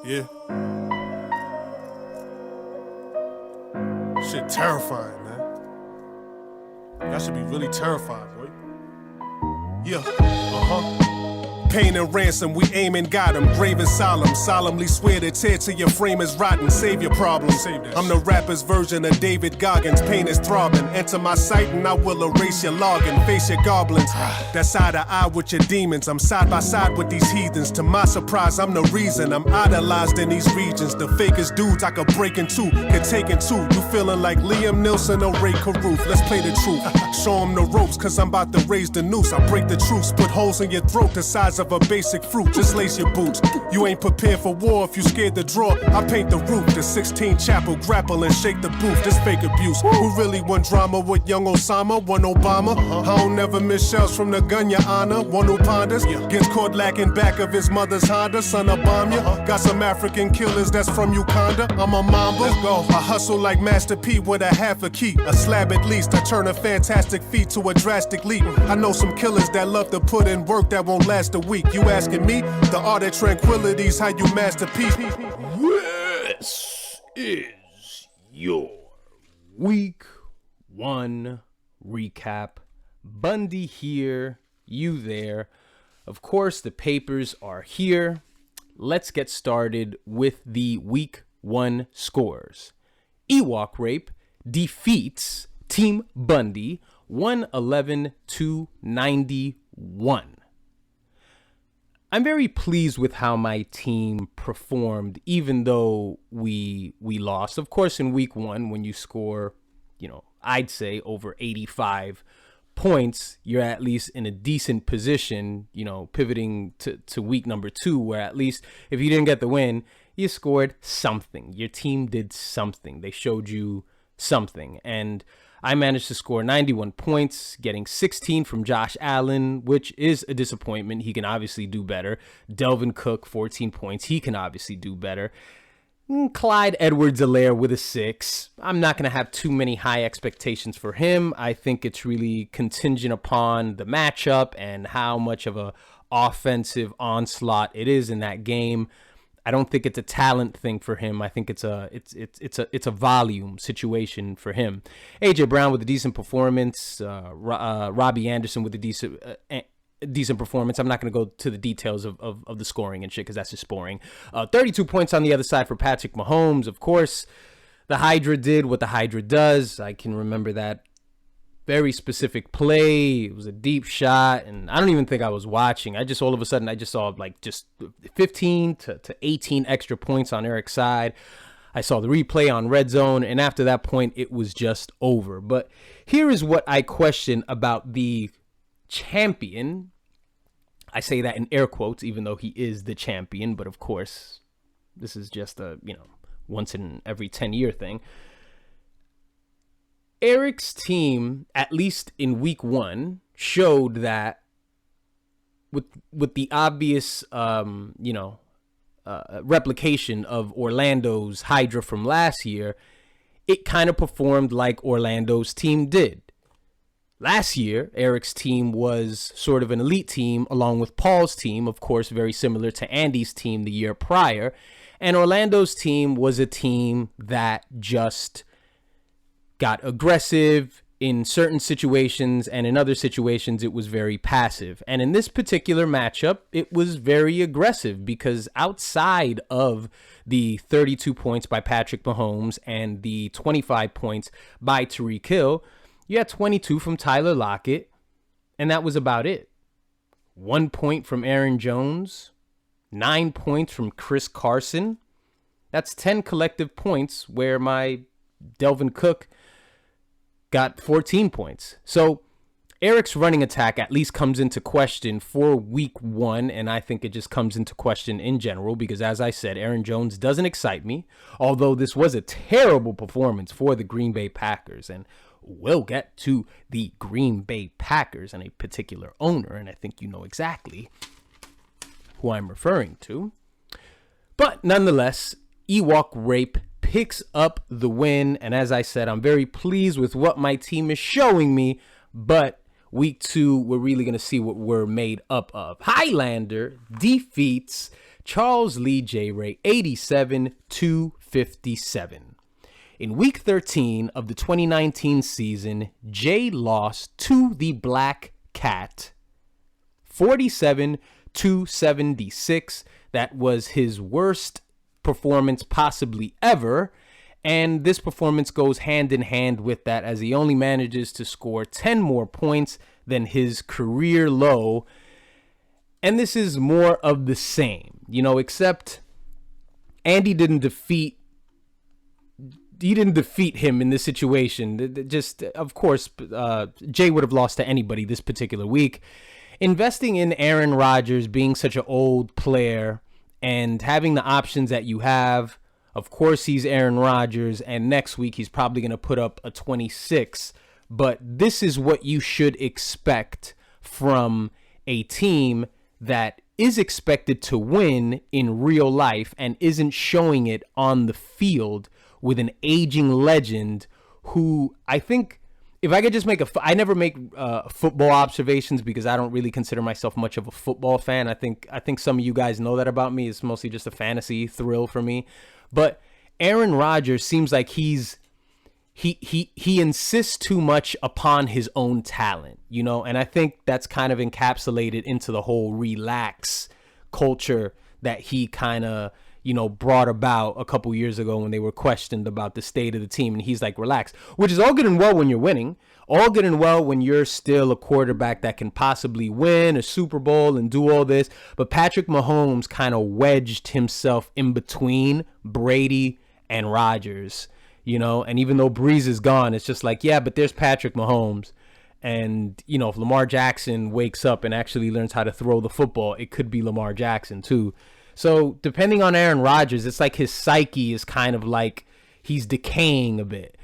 Yeah. Shit terrifying, man. Y'all should be really terrified, boy. Yeah. Pain and ransom, we aim and got 'em. Grave and solemn, solemnly swear to tear to your frame is rotten. Save your problems. I'm the rapper's version of David Goggins. Pain is throbbing. Enter my sight and I will erase your login. Face your goblins. That's eye to eye with your demons. I'm side by side with these heathens. To my surprise, I'm the reason I'm idolized in these regions. The fakest dudes I could break into, could take in two. You feeling like Liam Neeson or Ray Caruth? Let's play the truth. Show 'em the ropes, cause I'm about to raise the noose. I break the truce, put holes in your throat the size of a basic fruit. Just lace your boots. You ain't prepared for war if you scared to draw. I paint the roof, the 16 chapel, grapple and shake the booth. This fake abuse. Who really want drama with young Osama? One Obama? I don't never miss shells from the gun, your honor. One who ponders, gets caught lacking back of his mother's Honda. Son of bomb ya. Got some African killers that's from Uganda. I'm a mamba. Let's go. I hustle like Master P with a half a key. A slab at least. I turn a fantastic feat to a drastic leap. I know some killers that love to put in work that won't last a week. You asking me? The art of tranquility's how you masterpiece. This is your week 1 recap. Bundy here, you there. Of course, the papers are here. Let's get started with the week 1 scores. Ewok Rape defeats Team Bundy 111-91. I'm very pleased with how my team performed, even though we lost. Of course, in week 1, when you score, I'd say over 85 points, you're at least in a decent position, pivoting to week number 2, where at least if you didn't get the win, you scored something. Your team did something. They showed you something. And I managed to score 91 points, getting 16 from Josh Allen, which is a disappointment. He can obviously do better. Delvin Cook, 14 points. He can obviously do better. Clyde Edwards-Helaire with a 6. I'm not going to have too many high expectations for him. I think it's really contingent upon the matchup and how much of a offensive onslaught it is in that game. I don't think it's a talent thing for him. I think it's a volume situation for him. AJ Brown with a decent performance. Robbie Anderson with a decent performance. I'm not going to go to the details of the scoring and shit because that's just boring. 32 points on the other side for Patrick Mahomes. Of course, the Hydra did what the Hydra does. I can remember that very specific play. It was a deep shot, and I don't even think I was watching. I just all of a sudden I just saw just 15 to 18 extra points on Eric's side. I saw the replay on Red Zone, and after that point it was just over. But here is what I question about the champion. I say that in air quotes, even though he is the champion, but of course this is just a once in every 10-year thing. Eric's team, at least in week 1, showed that with the obvious, replication of Orlando's Hydra from last year, it kind of performed like Orlando's team did. Last year, Eric's team was sort of an elite team along with Paul's team, of course, very similar to Andy's team the year prior. And Orlando's team was a team that just got aggressive in certain situations, and in other situations it was very passive. And in this particular matchup, it was very aggressive because outside of the 32 points by Patrick Mahomes and the 25 points by Tyreek Hill, you had 22 from Tyler Lockett, and that was about it. 1 point from Aaron Jones, 9 points from Chris Carson. That's 10 collective points, where my Delvin Cook got 14 points. So Eric's running attack at least comes into question for week 1, and I think it just comes into question in general because, as I said, Aaron Jones doesn't excite me, although this was a terrible performance for the Green Bay Packers, and we'll get to the Green Bay Packers and a particular owner, and I think you know exactly who I'm referring to. But nonetheless, Ewok Rape picks up the win, and as I said, I'm very pleased with what my team is showing me, but week 2, we're really going to see what we're made up of. Highlander defeats Charles Lee J. Ray, 87-57. In Week 13 of the 2019 season, Jay lost to the Black Cat, 47-76. That was his worst performance possibly ever. And this performance goes hand in hand with that, as he only manages to score 10 more points than his career low. And this is more of the same, except Andy didn't defeat him in this situation. Just, of course, Jay would have lost to anybody this particular week. Investing in Aaron Rodgers being such an old player and having the options that you have, of course, he's Aaron Rodgers, and next week he's probably going to put up a 26. But this is what you should expect from a team that is expected to win in real life and isn't showing it on the field with an aging legend who, I think, if I could just I never make football observations because I don't really consider myself much of a football fan. I think some of you guys know that about me. It's mostly just a fantasy thrill for me. But Aaron Rodgers seems like he insists too much upon his own talent, and I think that's kind of encapsulated into the whole relax culture that he kind of, brought about a couple years ago when they were questioned about the state of the team. And he's like, relax, which is all good and well when you're winning, all good and well when you're still a quarterback that can possibly win a Super Bowl and do all this. But Patrick Mahomes kind of wedged himself in between Brady and Rodgers, and even though Breeze is gone, it's just like, yeah, but there's Patrick Mahomes. And, if Lamar Jackson wakes up and actually learns how to throw the football, it could be Lamar Jackson too. So depending on Aaron Rodgers, it's like his psyche is kind of like he's decaying a bit.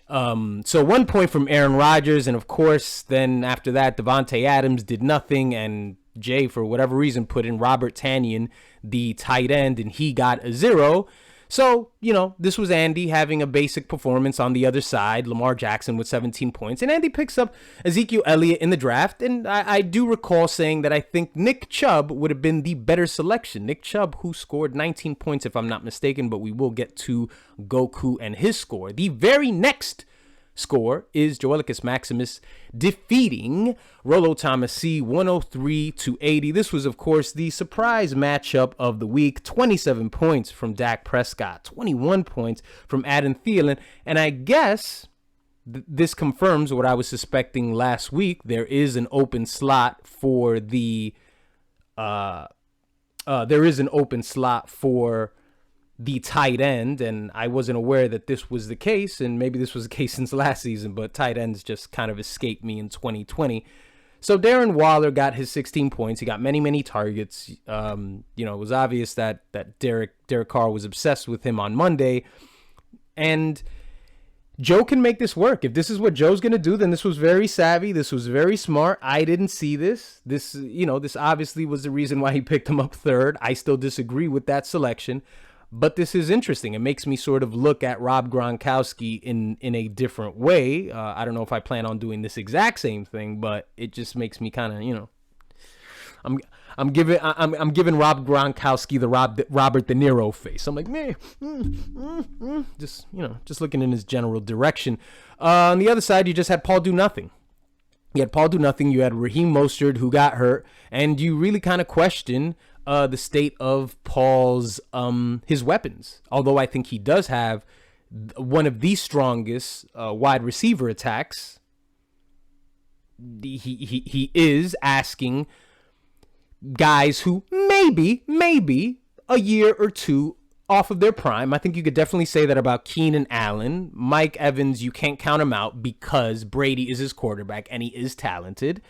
So 1 point from Aaron Rodgers. And of course, then after that, Devontae Adams did nothing. And Jay, for whatever reason, put in Robert Tonyan, the tight end, and he got a 0. So, this was Andy having a basic performance on the other side. Lamar Jackson with 17 points. And Andy picks up Ezekiel Elliott in the draft. And I do recall saying that I think Nick Chubb would have been the better selection. Nick Chubb, who scored 19 points, if I'm not mistaken. But we will get to Goku and his score. The very next score is Joelicus Maximus defeating Rollo Tomassi 103-80. This was, of course, the surprise matchup of the week. 27 points from Dak Prescott, 21 points from Adam Thielen. And I guess this confirms what I was suspecting last week. There is an open slot for the tight end, and I wasn't aware that this was the case, and maybe this was the case since last season, but tight ends just kind of escaped me in 2020. So Darren Waller got his 16 points. He got many targets. It was obvious that Derek Carr was obsessed with him on Monday, and Joe can make this work. If this is what Joe's going to do, then this was very savvy. This was very smart. I didn't see this. This obviously was the reason why he picked him up third. I still disagree with that selection. But this is interesting. It makes me sort of look at Rob Gronkowski in a different way. I don't know if I plan on doing this exact same thing, but it just makes me kind of, I'm giving Rob Gronkowski the Robert De Niro face. I'm like, meh, just looking in his general direction. On the other side, you just had Paul do nothing. You had Raheem Mostert, who got hurt, and you really kind of question the state of Paul's his weapons. Although I think he does have one of the strongest wide receiver attacks. He is asking guys who maybe a year or two off of their prime. I think you could definitely say that about Keenan Allen. Mike Evans, you can't count him out because Brady is his quarterback and he is talented.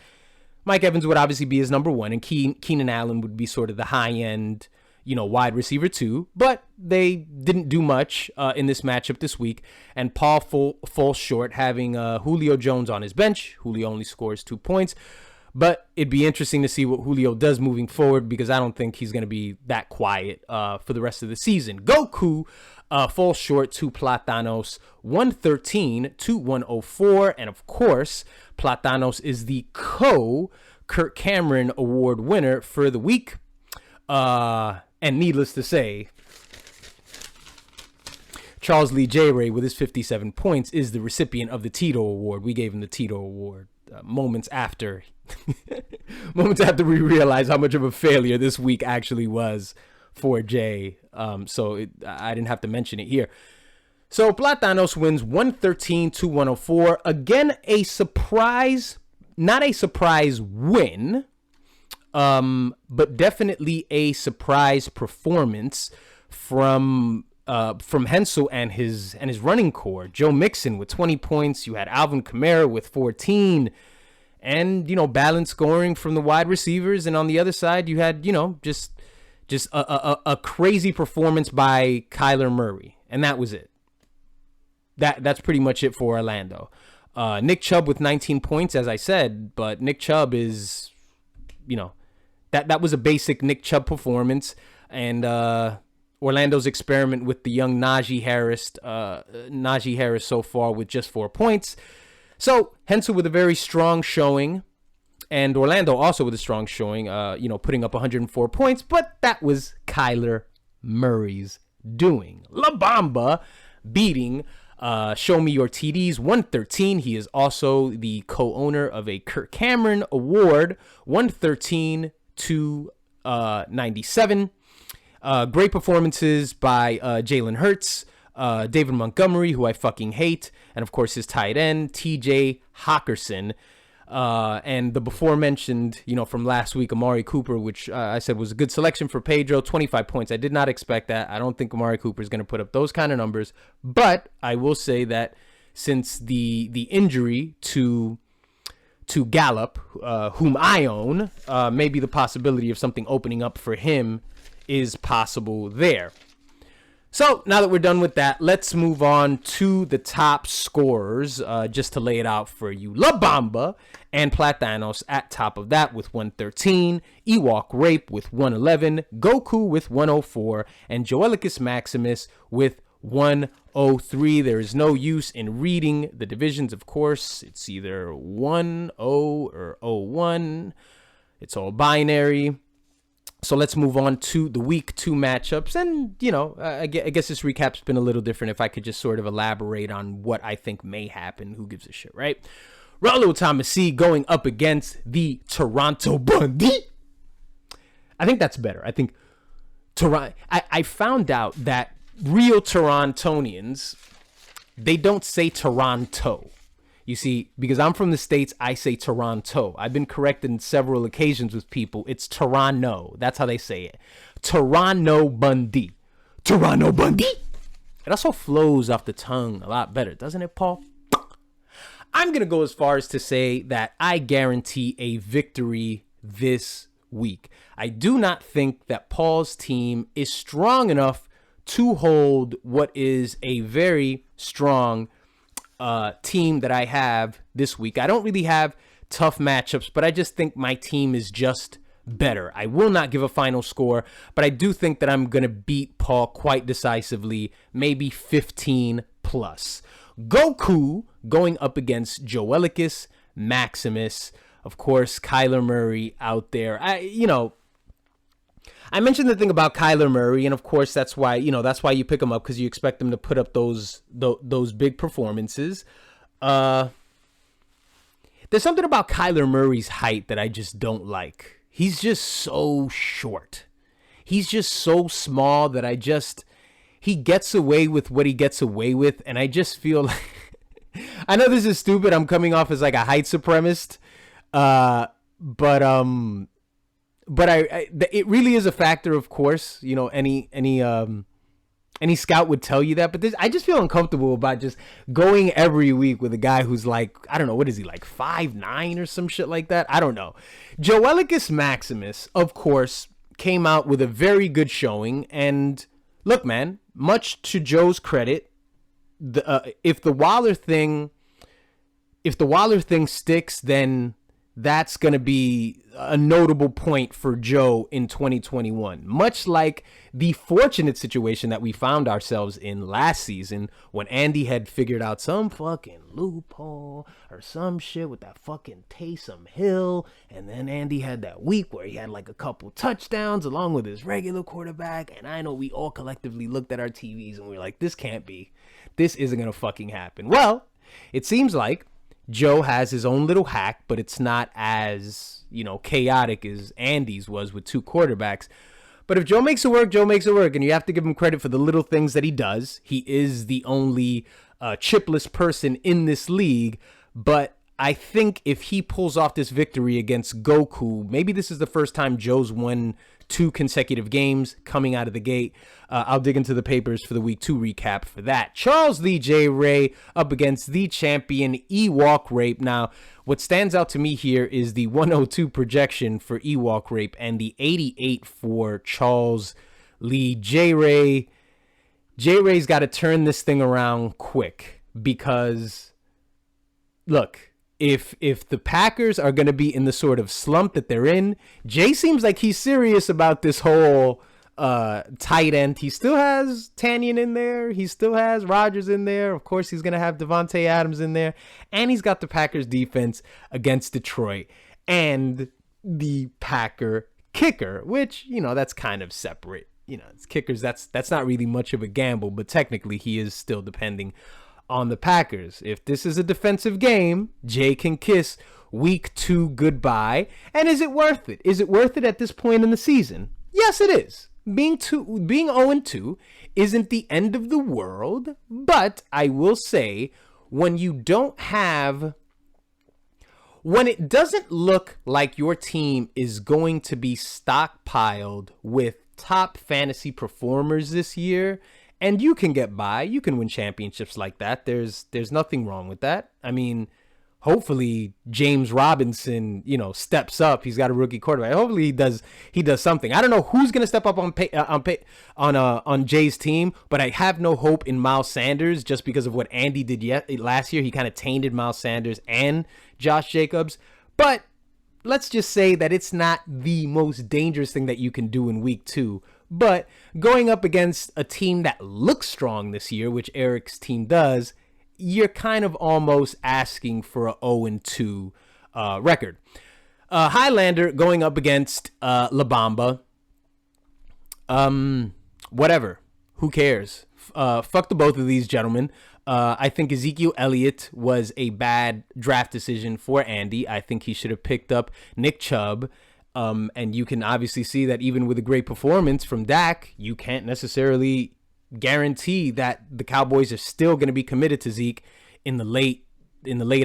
Mike Evans would obviously be his number one, and Keenan Allen would be sort of the high-end, wide receiver too. But they didn't do much in this matchup this week, and Paul falls short, having Julio Jones on his bench. Julio only scores 2 points. But it'd be interesting to see what Julio does moving forward, because I don't think he's going to be that quiet for the rest of the season. Goku falls short to Platanos 113-104. And of course, Platanos is the Kirk Cameron Award winner for the week. And needless to say, Charles Lee J. Ray, with his 57 points, is the recipient of the Tito Award. We gave him the Tito Award moments after we realized how much of a failure this week actually was for Jay. I didn't have to mention it here. So Platanos wins 113-104. Again, a surprise, not a surprise win, but definitely a surprise performance from Hensel and his running core. Joe Mixon with 20 points. You had Alvin Kamara with 14, and balanced scoring from the wide receivers. And on the other side, you had just a crazy performance by Kyler Murray, and that was it. That's pretty much it for Orlando. Nick Chubb with 19 points, as I said, but Nick Chubb is, that was a basic Nick Chubb performance, and Orlando's experiment with the young Najee Harris so far with just 4 points. So Hensel with a very strong showing, and Orlando also with a strong showing, putting up 104 points, but that was Kyler Murray's doing. La Bamba beating Show Me Your TDs 113. He is also the co-owner of a Kirk Cameron Award, 113-97. Great performances by Jalen Hurts, David Montgomery, who I fucking hate, and of course his tight end, TJ Hockenson. And the before mentioned, from last week, Amari Cooper, which I said was a good selection for Pedro, 25 points. I did not expect that. I don't think Amari Cooper is going to put up those kind of numbers. But I will say that since the injury to Gallup, whom I own, maybe the possibility of something opening up for him is possible there. So now that we're done with that, let's move on to the top scorers, just to lay it out for you. La Bamba and Platanos at top of that with 113, Ewok Rape with 111, Goku with 104, and Joelicus Maximus with 103. There is no use in reading the divisions, of course. It's either 1-0 or 0-1. It's all binary. So let's move on to the week 2 matchups. And, I guess this recap's been a little different if I could just sort of elaborate on what I think may happen. Who gives a shit, right? Raul Tomasi going up against the Toronto Bundy. I think that's better. I think I found out that real Torontonians, they don't say Toronto. You see, because I'm from the States, I say Toronto. I've been corrected on several occasions with people. It's Toronto. That's how they say it. Toronto Bundy. Toronto Bundy. It also flows off the tongue a lot better, doesn't it, Paul? I'm going to go as far as to say that I guarantee a victory this week. I do not think that Paul's team is strong enough to hold what is a very strong team that I have this week. I don't really have tough matchups, but I just think my team is just better. I will not give a final score, but I do think that I'm going to beat Paul quite decisively, maybe 15 plus. Goku going up against Joelicus Maximus. Of course, Kyler Murray out there. I mentioned the thing about Kyler Murray, and of course that's why you pick him up, because you expect him to put up those big performances. There's something about Kyler Murray's height that I just don't like. He's just so short. He's just so small that he gets away with what he gets away with, and I just feel like I know this is stupid. I'm coming off as like a height supremacist, but it really is a factor, of course. Any scout would tell you that, but I just feel uncomfortable about just going every week with a guy who's like, I don't know, what is he, like 5'9" or some shit like that? I don't know. Joelicus Maximus, of course, came out with a very good showing, and look, man, much to Joe's credit, if the Waller thing sticks, then that's going to be a notable point for Joe in 2021. Much like the fortunate situation that we found ourselves in last season when Andy had figured out some fucking loophole or some shit with that fucking Taysom Hill. And then Andy had that week where he had like a couple touchdowns along with his regular quarterback. And I know we all collectively looked at our TVs and we were like, this can't be. This isn't going to fucking happen. Well, it seems like Joe has his own little hack, but it's not as, chaotic as Andy's was with two quarterbacks. But if Joe makes it work, Joe makes it work. And you have to give him credit for the little things that he does. He is the only chipless person in this league. But I think if he pulls off this victory against Goku, maybe this is the first time Joe's won 2 consecutive games coming out of the gate. I'll dig into the papers for the week 2 recap for that. Charles Lee J. Ray up against the champion Ewok Rape. Now, what stands out to me here is the 102 projection for Ewok Rape and the 88 for Charles Lee J. Ray. J. Ray's got to turn this thing around quick because, look, if the Packers are going to be in the sort of slump that they're in, Jay seems like he's serious about this whole tight end. He still has Tanyan in there. He still has Rodgers in there. Of course, he's going to have Devontae Adams in there. And he's got the Packers defense against Detroit and the Packer kicker, which, that's kind of separate. It's kickers. That's not really much of a gamble, but technically he is still depending on the Packers. If this is a defensive game, Jay can kiss week 2 goodbye. And is it worth it? Is it worth it at this point in the season? Yes, it is. Being 0-2 isn't the end of the world, but I will say when it doesn't look like your team is going to be stockpiled with top fantasy performers this year, and you can get by, you can win championships like that. There's nothing wrong with that. I mean, hopefully James Robinson, steps up. He's got a rookie quarterback. Hopefully he does something. I don't know who's going to step up on Jay's team, but I have no hope in Miles Sanders just because of what Andy did last year. He kind of tainted Miles Sanders and Josh Jacobs. But let's just say that it's not the most dangerous thing that you can do in week 2. But going up against a team that looks strong this year, which Eric's team does, you're kind of almost asking for a 0-2 record. Highlander going up against La Bamba. Whatever. Who cares? Fuck the both of these gentlemen. I think Ezekiel Elliott was a bad draft decision for Andy. I think he should have picked up Nick Chubb. And you can obviously see that even with a great performance from Dak, you can't necessarily guarantee that the Cowboys are still going to be committed to Zeke in the late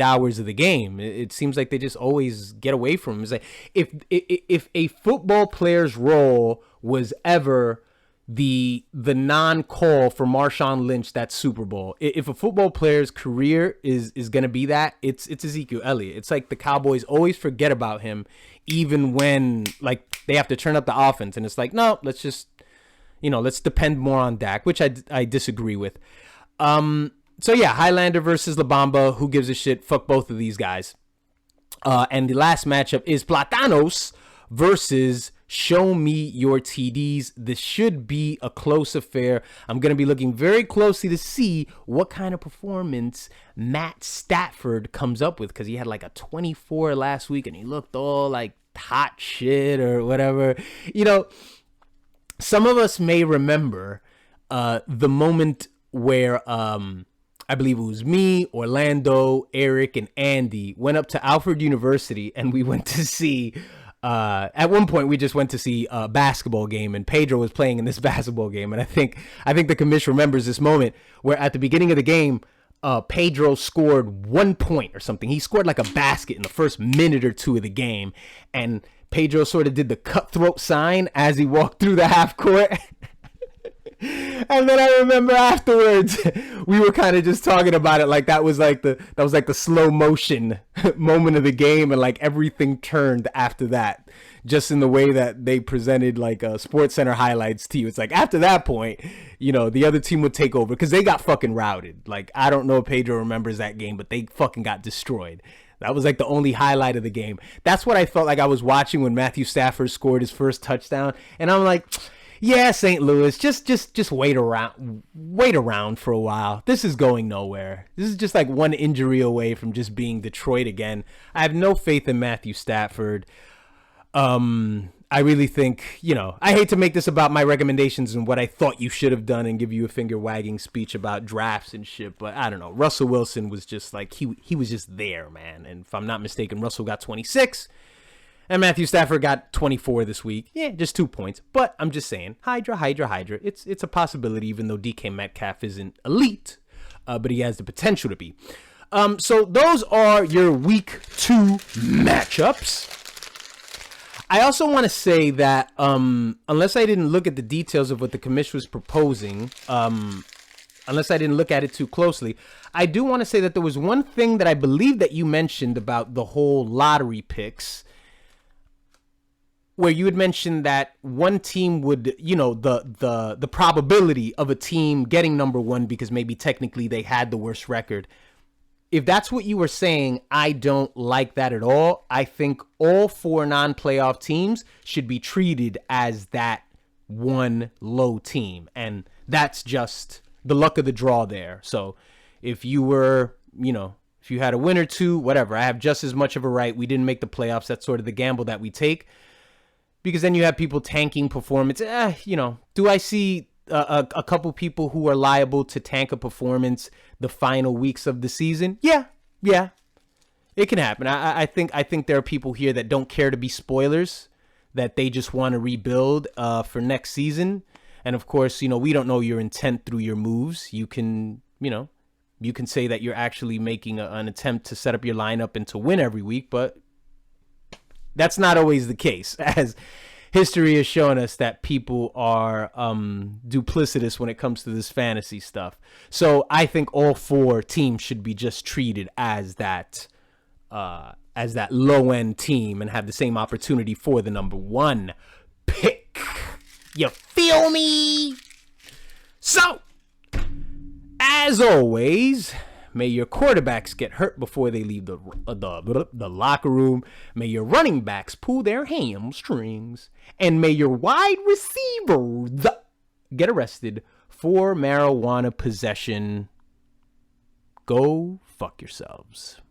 hours of the game. It seems like they just always get away from him. It's like if a football player's role was ever the non-call for Marshawn Lynch that Super Bowl, if a football player's career is going to be that, it's Ezekiel Elliott. It's like the Cowboys always forget about him, even when like they have to turn up the offense, and it's like, no, let's just, let's depend more on Dak, which I disagree with. So yeah, Highlander versus La Bamba. Who gives a shit? Fuck both of these guys. And the last matchup is Platanos versus Show Me Your TDs. This should be a close affair. I'm going to be looking very closely to see what kind of performance Matt Stafford comes up with, because he had like a 24 last week and he looked all like hot shit or whatever. Some of us may remember the moment where I believe it was me, Orlando, Eric, and Andy went up to Alfred University and we went to see at one point we just went to see a basketball game, and Pedro was playing in this basketball game. And I think the commish remembers this moment where at the beginning of the game, Pedro scored 1 point or something. He scored like a basket in the first minute or 2 of the game. And Pedro sort of did the cutthroat sign as he walked through the half court. And then I remember afterwards, we were kind of just talking about it like that was like the slow motion moment of the game, and like everything turned after that, just in the way that they presented like Sports Center highlights to you. It's like after that point, you know, the other team would take over because they got fucking routed. Like, I don't know if Pedro remembers that game, but they fucking got destroyed. That was like the only highlight of the game. That's what I felt like I was watching when Matthew Stafford scored his first touchdown, and I'm like, yeah, St. Louis, just wait around for a while. This is going nowhere. This is just like one injury away from just being Detroit again. I have no faith in Matthew Stafford. I really think, you know, I hate to make this about my recommendations and what I thought you should have done and give you a finger wagging speech about drafts and shit, but I don't know. Russell Wilson was just like, he was just there, man. And if I'm not mistaken, Russell got 26. And Matthew Stafford got 24 this week. Yeah, just 2 points. But I'm just saying, Hydra. It's a possibility, even though DK Metcalf isn't elite, but he has the potential to be. So those are your week 2 matchups. I also want to say that unless I didn't look at the details of what the commission was proposing, unless I didn't look at it too closely, I do want to say that there was one thing that I believe that you mentioned about the whole lottery picks, where you had mentioned that one team would, you know, the probability of a team getting number one because maybe technically they had the worst record. If that's what you were saying, I don't like that at all. I think all 4 non-playoff teams should be treated as that one low team. And that's just the luck of the draw there. So if you were, you know, if you had a win or two, whatever, I have just as much of a right. We didn't make the playoffs. That's sort of the gamble that we take. Because then you have people tanking performance. You know, do I see a couple people who are liable to tank a performance the final weeks of the season? Yeah, it can happen. I think there are people here that don't care to be spoilers, that they just want to rebuild for next season. And of course, you know, we don't know your intent through your moves. You can, you know, you can say that you're actually making an attempt to set up your lineup and to win every week, but that's not always the case, as history has shown us that people are duplicitous when it comes to this fantasy stuff. So I think all 4 teams should be just treated as that low-end team and have the same opportunity for the number 1 pick. You feel me? So, as always, may your quarterbacks get hurt before they leave the locker room. May your running backs pull their hamstrings. And may your wide receivers get arrested for marijuana possession. Go fuck yourselves.